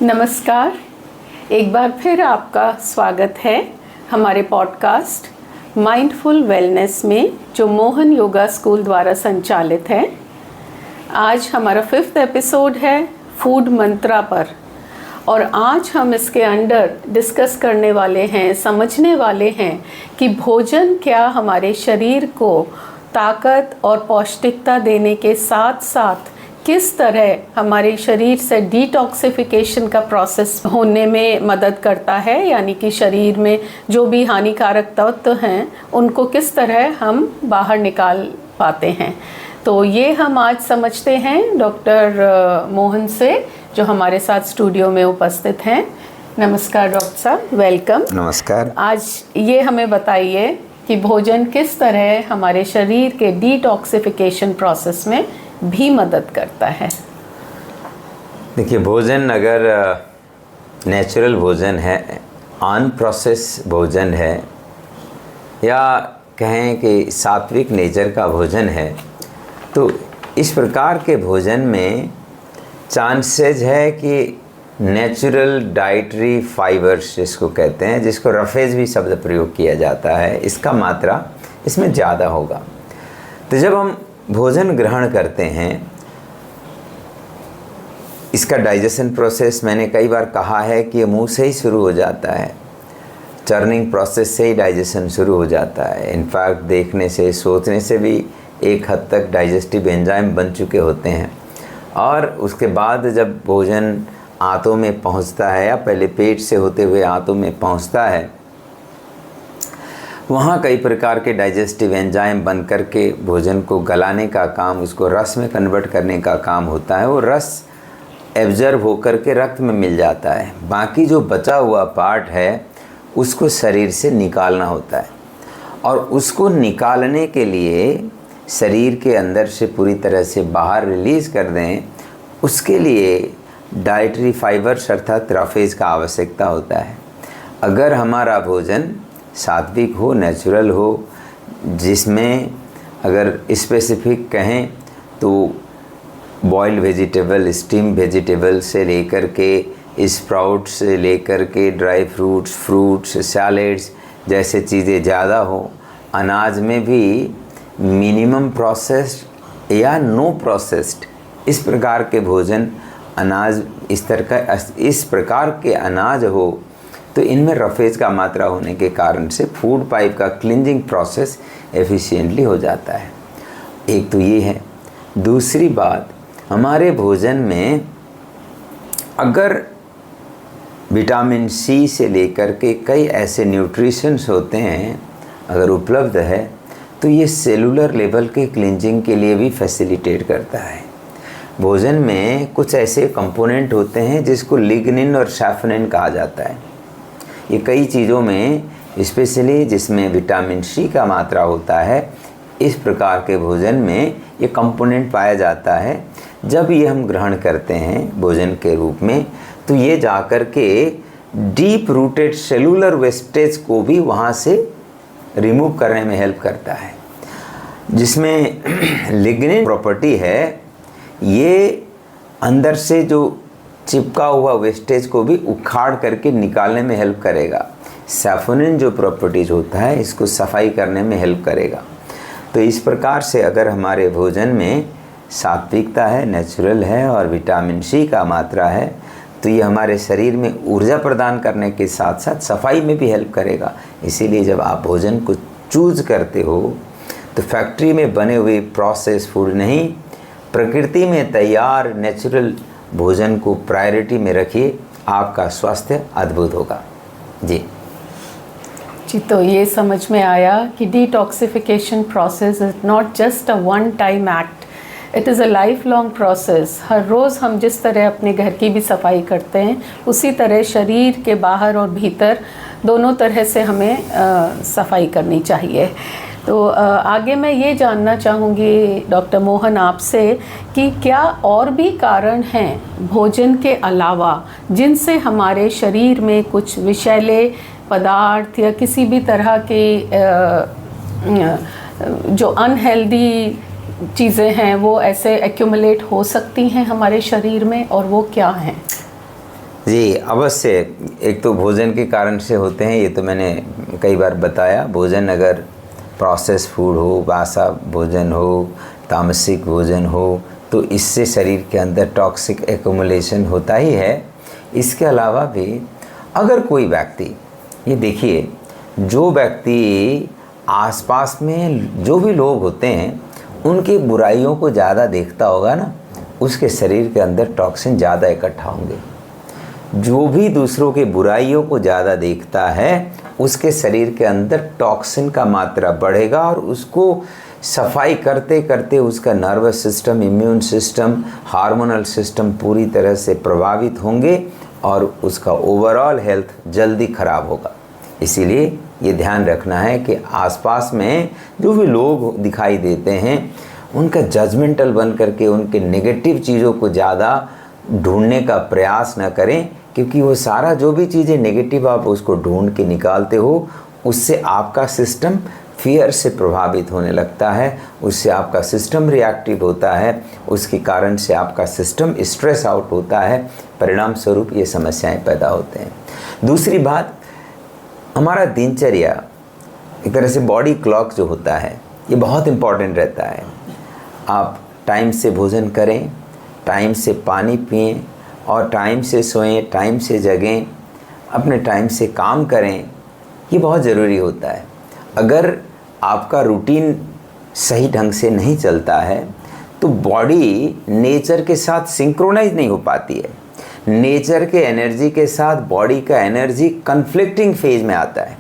नमस्कार। एक बार फिर आपका स्वागत है हमारे पॉडकास्ट माइंडफुल वेलनेस में, जो मोहन योगा स्कूल द्वारा संचालित है। आज हमारा 5th एपिसोड है फूड मंत्रा पर, और आज हम इसके अंडर डिस्कस करने वाले हैं, समझने वाले हैं कि भोजन क्या हमारे शरीर को ताकत और पौष्टिकता देने के साथ साथ किस तरह हमारे शरीर से डिटॉक्सिफिकेशन का प्रोसेस होने में मदद करता है, यानी कि शरीर में जो भी हानिकारक तत्व हैं उनको किस तरह हम बाहर निकाल पाते हैं। तो ये हम आज समझते हैं डॉक्टर मोहन से, जो हमारे साथ स्टूडियो में उपस्थित हैं। नमस्कार डॉक्टर साहब, वेलकम। नमस्कार। आज ये हमें बताइए कि भोजन किस तरह हमारे शरीर के डिटॉक्सिफिकेशन प्रोसेस में भी मदद करता है। देखिए, भोजन अगर नेचुरल भोजन है, अनप्रोसेस भोजन है, या कहें कि सात्विक नेचर का भोजन है, तो इस प्रकार के भोजन में चांसेज है कि नेचुरल डाइटरी फाइबर्स जिसको कहते हैं, जिसको रफेज भी शब्द प्रयोग किया जाता है, इसका मात्रा इसमें ज़्यादा होगा। तो जब हम भोजन ग्रहण करते हैं, इसका डाइजेशन प्रोसेस मैंने कई बार कहा है कि ये मुंह से ही शुरू हो जाता है। चर्निंग प्रोसेस से ही डाइजेशन शुरू हो जाता है। इनफैक्ट देखने से, सोचने से भी एक हद तक डाइजेस्टिव एंजाइम बन चुके होते हैं, और उसके बाद जब भोजन आंतों में पहुंचता है, या पहले पेट से होते हुए आंतों में पहुंचता है, वहाँ कई प्रकार के डाइजेस्टिव एंजाइम बन कर के भोजन को गलाने का काम, उसको रस में कन्वर्ट करने का काम होता है। वो रस एब्जर्व होकर के रक्त में मिल जाता है। बाकी जो बचा हुआ पार्ट है उसको शरीर से निकालना होता है, और उसको निकालने के लिए शरीर के अंदर से पूरी तरह से बाहर रिलीज़ कर दें, उसके लिए डाइटरी फाइबर्स अर्थात रफेज का आवश्यकता होता है। अगर हमारा भोजन सात्विक हो, नेचुरल हो, जिसमें अगर स्पेसिफिक कहें तो बॉइल्ड वेजिटेबल, स्टीम वेजिटेबल से लेकर के स्प्राउट्स से लेकर के ड्राई फ्रूट्स, सैलेड्स जैसे चीज़ें ज़्यादा हो, अनाज में भी मिनिमम प्रोसेस्ड या नो प्रोसेस्ड, इस प्रकार के भोजन अनाज इस प्रकार के अनाज हो, तो इनमें रफेज का मात्रा होने के कारण से फूड पाइप का क्लींजिंग प्रोसेस एफिशिएंटली हो जाता है। एक तो ये है। दूसरी बात, हमारे भोजन में अगर विटामिन सी से लेकर के कई ऐसे न्यूट्रिशंस होते हैं अगर उपलब्ध है, तो ये सेलुलर लेवल के क्लींजिंग के लिए भी फैसिलिटेट करता है। भोजन में कुछ ऐसे कंपोनेंट होते हैं जिसको लिग्निन और सैफनिन कहा जाता है। ये कई चीज़ों में, स्पेशली जिसमें विटामिन सी का मात्रा होता है, इस प्रकार के भोजन में ये कंपोनेंट पाया जाता है। जब ये हम ग्रहण करते हैं भोजन के रूप में, तो ये जाकर के डीप रूटेड सेलुलर वेस्टेज को भी वहाँ से रिमूव करने में हेल्प करता है। जिसमें लिग्निन प्रॉपर्टी है, ये अंदर से जो चिपका हुआ वेस्टेज को भी उखाड़ करके निकालने में हेल्प करेगा। सैफोनिन जो प्रॉपर्टीज होता है, इसको सफाई करने में हेल्प करेगा। तो इस प्रकार से अगर हमारे भोजन में सात्विकता है, नेचुरल है, और विटामिन सी का मात्रा है, तो ये हमारे शरीर में ऊर्जा प्रदान करने के साथ साथ सफाई में भी हेल्प करेगा। इसीलिए जब आप भोजन को चूज करते हो, तो फैक्ट्री में बने हुए प्रोसेस फूड नहीं, प्रकृति में तैयार नेचुरल भोजन को प्रायोरिटी में रखिए, आपका स्वास्थ्य अद्भुत होगा। जी, तो ये समझ में आया कि detoxification process is not just a one time act, it is a life long process. हर रोज़ हम जिस तरह अपने घर की भी सफाई करते हैं, उसी तरह शरीर के बाहर और भीतर दोनों तरह से हमें सफाई करनी चाहिए। तो आगे मैं ये जानना चाहूँगी डॉक्टर मोहन आपसे कि क्या और भी कारण हैं भोजन के अलावा जिनसे हमारे शरीर में कुछ विषैले पदार्थ या किसी भी तरह के जो अनहेल्दी चीज़ें हैं वो ऐसे एक्यूमुलेट हो सकती हैं हमारे शरीर में, और वो क्या हैं? जी अवश्य। एक तो भोजन के कारण से होते हैं, ये तो मैंने कई बार बताया। भोजन अगर प्रोसेस फूड हो, बासा भोजन हो, तामसिक भोजन हो, तो इससे शरीर के अंदर टॉक्सिक एक्युमुलेशन होता ही है। इसके अलावा भी अगर कोई व्यक्ति, ये देखिए, जो व्यक्ति आसपास में जो भी लोग होते हैं उनकी बुराइयों को ज़्यादा देखता होगा ना, उसके शरीर के अंदर टॉक्सिन ज़्यादा इकट्ठा होंगे। जो भी दूसरों की बुराइयों को ज़्यादा देखता है उसके शरीर के अंदर टॉक्सिन का मात्रा बढ़ेगा और उसको सफाई करते करते उसका nervous system, immune system, hormonal system पूरी तरह से प्रभावित होंगे और उसका ओवरऑल हेल्थ जल्दी खराब होगा। इसीलिए ये ध्यान रखना है कि आसपास में जो भी लोग दिखाई देते हैं उनका जजमेंटल बन करके उनके नेगेटिव चीज़ों को ज़्यादा ढूंढने का प्रयास न करें, क्योंकि वो सारा जो भी चीज़ें नेगेटिव आप उसको ढूंढ के निकालते हो, उससे आपका सिस्टम फियर से प्रभावित होने लगता है, उससे आपका सिस्टम रिएक्टिव होता है, उसके कारण से आपका सिस्टम स्ट्रेस आउट होता है, परिणाम स्वरूप ये समस्याएं पैदा होते हैं। दूसरी बात, हमारा दिनचर्या, एक तरह से बॉडी क्लॉक जो होता है, ये बहुत इम्पॉर्टेंट रहता है। आप टाइम से भोजन करें, टाइम से पानी पिएं और टाइम से सोएं, टाइम से जगें, अपने टाइम से काम करें, ये बहुत ज़रूरी होता है। अगर आपका रूटीन सही ढंग से नहीं चलता है तो बॉडी नेचर के साथ सिंक्रोनाइज नहीं हो पाती है। नेचर के एनर्जी के साथ बॉडी का एनर्जी कन्फ्लिक्टिंग फेज में आता है।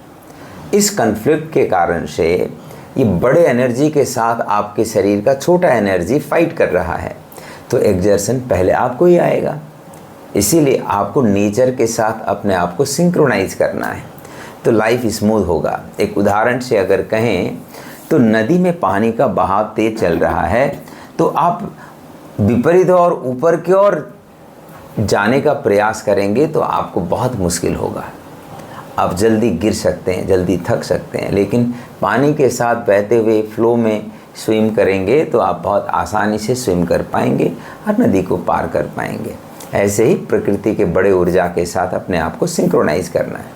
इस कन्फ्लिक्ट के कारण से ये बड़े एनर्जी के साथ आपके शरीर का छोटा एनर्जी फाइट कर रहा है, तो एग्जर्शन पहले आपको ही आएगा। इसीलिए आपको नेचर के साथ अपने आप को सिंक्रोनाइज करना है, तो लाइफ स्मूथ होगा। एक उदाहरण से अगर कहें तो नदी में पानी का बहाव तेज चल रहा है, तो आप विपरीत और ऊपर की ओर जाने का प्रयास करेंगे तो आपको बहुत मुश्किल होगा। आप जल्दी गिर सकते हैं, जल्दी थक सकते हैं, लेकिन पानी के साथ बहते हुए फ्लो में स्विम करेंगे तो आप बहुत आसानी से स्विम कर पाएंगे और नदी को पार कर पाएंगे। ऐसे ही प्रकृति के बड़े ऊर्जा के साथ अपने आप को सिंक्रोनाइज करना है।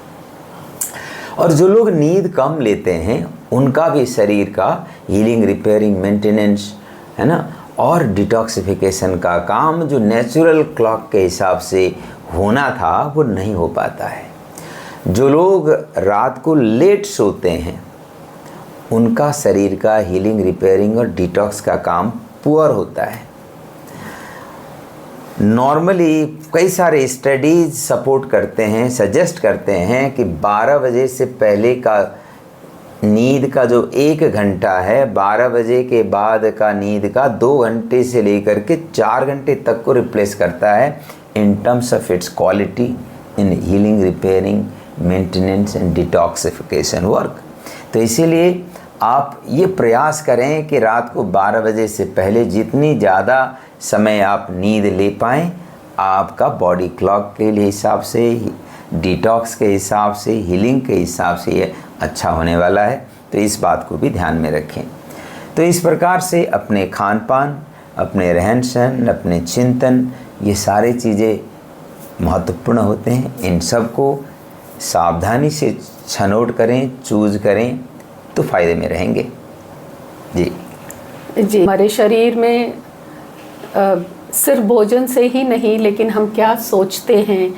और जो लोग नींद कम लेते हैं उनका भी शरीर का हीलिंग, रिपेयरिंग, मेंटेनेंस, है ना, और डिटॉक्सिफिकेशन का काम जो नेचुरल क्लॉक के हिसाब से होना था वो नहीं हो पाता है। जो लोग रात को लेट सोते हैं उनका शरीर का हीलिंग, रिपेयरिंग और डिटॉक्स का काम पुअर होता है। नॉर्मली कई सारे स्टडीज सपोर्ट करते हैं, सजेस्ट करते हैं कि 12 बजे से पहले का नींद का जो 1 घंटा है, 12 बजे के बाद का नींद का 2 घंटे से लेकर के 4 घंटे तक को रिप्लेस करता है in terms of its quality in healing, repairing, maintenance and detoxification work. तो इसीलिए आप ये प्रयास करें कि रात को 12 बजे से पहले जितनी ज़्यादा समय आप नींद ले पाएँ, आपका बॉडी क्लॉक के लिए हिसाब से, डिटॉक्स के हिसाब से, हीलिंग के हिसाब से ये अच्छा होने वाला है। तो इस बात को भी ध्यान में रखें। तो इस प्रकार से अपने खान पान, अपने रहन सहन, अपने चिंतन, ये सारी चीज़ें महत्वपूर्ण होते हैं। इन सब को सावधानी से छनोट करें, चूज करें तो फ़ायदे में रहेंगे। जी जी, हमारे शरीर में सिर्फ भोजन से ही नहीं, लेकिन हम क्या सोचते हैं,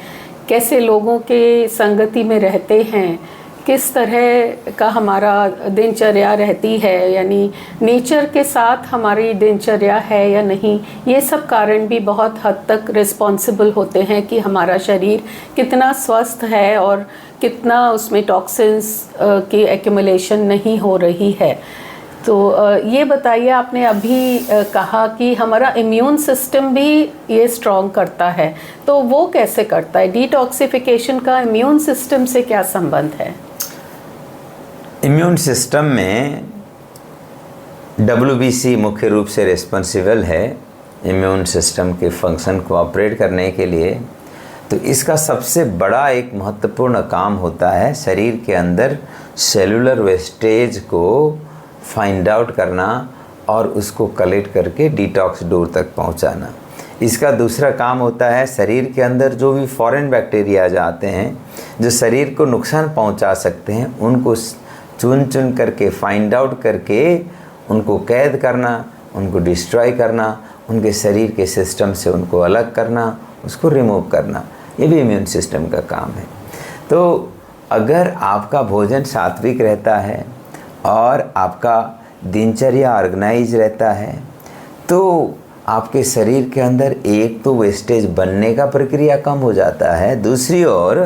कैसे लोगों के संगति में रहते हैं, किस तरह का हमारा दिनचर्या रहती है, यानी नेचर के साथ हमारी दिनचर्या है या नहीं, ये सब कारण भी बहुत हद तक रिस्पॉन्सिबल होते हैं कि हमारा शरीर कितना स्वस्थ है और कितना उसमें टॉक्सिन्स की एक्यूमुलेशन नहीं हो रही है। तो ये बताइए, आपने अभी कहा कि हमारा इम्यून सिस्टम भी ये स्ट्रॉन्ग करता है, तो वो कैसे करता है? डिटॉक्सिफिकेशन का इम्यून सिस्टम से क्या संबंध है? इम्यून सिस्टम में WBC मुख्य रूप से रिस्पॉन्सिबल है इम्यून सिस्टम के फंक्शन को ऑपरेट करने के लिए। तो इसका सबसे बड़ा एक महत्वपूर्ण काम होता है शरीर के अंदर सेलुलर वेस्टेज को फाइंड आउट करना और उसको कलेक्ट करके डिटॉक्स डोर तक पहुंचाना। इसका दूसरा काम होता है शरीर के अंदर जो भी फॉरेन बैक्टीरिया आते हैं जो शरीर को नुकसान पहुंचा सकते हैं, उनको चुन चुन करके फाइंड आउट करके उनको कैद करना, उनको डिस्ट्रॉय करना, उनके शरीर के सिस्टम से उनको अलग करना, उसको रिमूव करना, ये भी इम्यून सिस्टम का काम है। तो अगर आपका भोजन सात्विक रहता है और आपका दिनचर्या ऑर्गेनाइज रहता है तो आपके शरीर के अंदर एक तो वेस्टेज बनने का प्रक्रिया कम हो जाता है, दूसरी ओर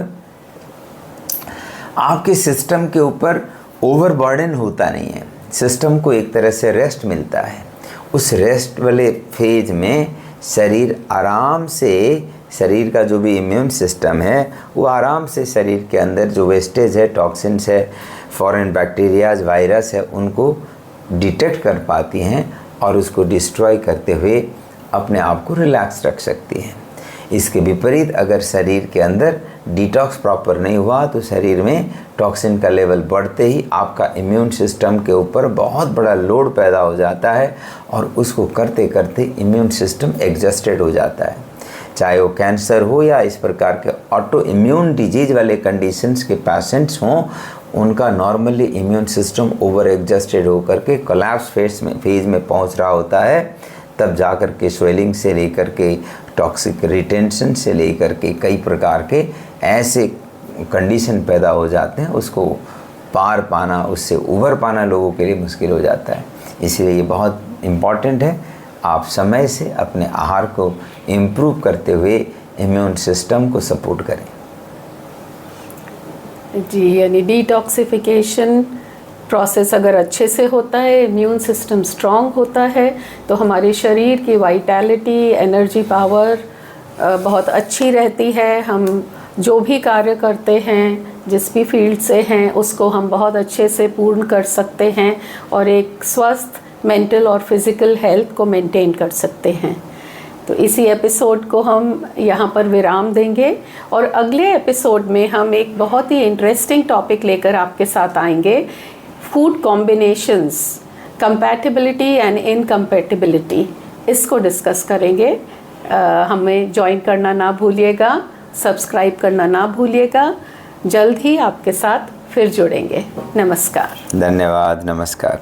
आपके सिस्टम के ऊपर ओवरबर्डन होता नहीं है, सिस्टम को एक तरह से रेस्ट मिलता है। उस रेस्ट वाले फेज में शरीर आराम से, शरीर का जो भी इम्यून सिस्टम है वो आराम से शरीर के अंदर जो वेस्टेज है, टॉक्सिन्स है, फॉरेन बैक्टीरियाज, वायरस है, उनको डिटेक्ट कर पाती हैं और उसको डिस्ट्रॉय करते हुए अपने आप को रिलैक्स रख सकती हैं। इसके विपरीत अगर शरीर के अंदर डिटॉक्स प्रॉपर नहीं हुआ तो शरीर में टॉक्सिन का लेवल बढ़ते ही आपका इम्यून सिस्टम के ऊपर बहुत बड़ा लोड पैदा हो जाता है और उसको करते करते इम्यून सिस्टम एग्जॉस्टेड हो जाता है। चाहे वो कैंसर हो या इस प्रकार के ऑटो इम्यून डिजीज वाले कंडीशंस के पेशेंट्स हों, उनका normally immune system over exhausted होकर के कोलैप्स फेज में पहुंच रहा होता है। तब जाकर के स्वेलिंग से लेकर के टॉक्सिक रिटेंशन से लेकर के कई प्रकार के ऐसे कंडीशन पैदा हो जाते हैं, उसको पार पाना, उससे उभर पाना लोगों के लिए मुश्किल हो जाता है। इसलिए ये बहुत इम्पॉर्टेंट है आप समय से अपने आहार को इम्प्रूव करते हुए इम्यून सिस्टम को सपोर्ट करें। जी, यानी डिटॉक्सिफिकेशन प्रोसेस अगर अच्छे से होता है, इम्यून सिस्टम स्ट्रांग होता है तो हमारे शरीर की वाइटैलिटी, एनर्जी पावर बहुत अच्छी रहती है। हम जो भी कार्य करते हैं, जिस भी फील्ड से हैं, उसको हम बहुत अच्छे से पूर्ण कर सकते हैं और एक स्वस्थ मेंटल और फिज़िकल हेल्थ को मेंटेन कर सकते हैं। तो इसी एपिसोड को हम यहाँ पर विराम देंगे और अगले एपिसोड में हम एक बहुत ही इंटरेस्टिंग टॉपिक लेकर आपके साथ आएंगे, food combinations, compatibility and incompatibility, इसको डिस्कस करेंगे। हमें ज्वाइन करना ना भूलिएगा, सब्सक्राइब करना ना भूलिएगा। जल्द ही आपके साथ फिर जुड़ेंगे। नमस्कार। धन्यवाद। नमस्कार।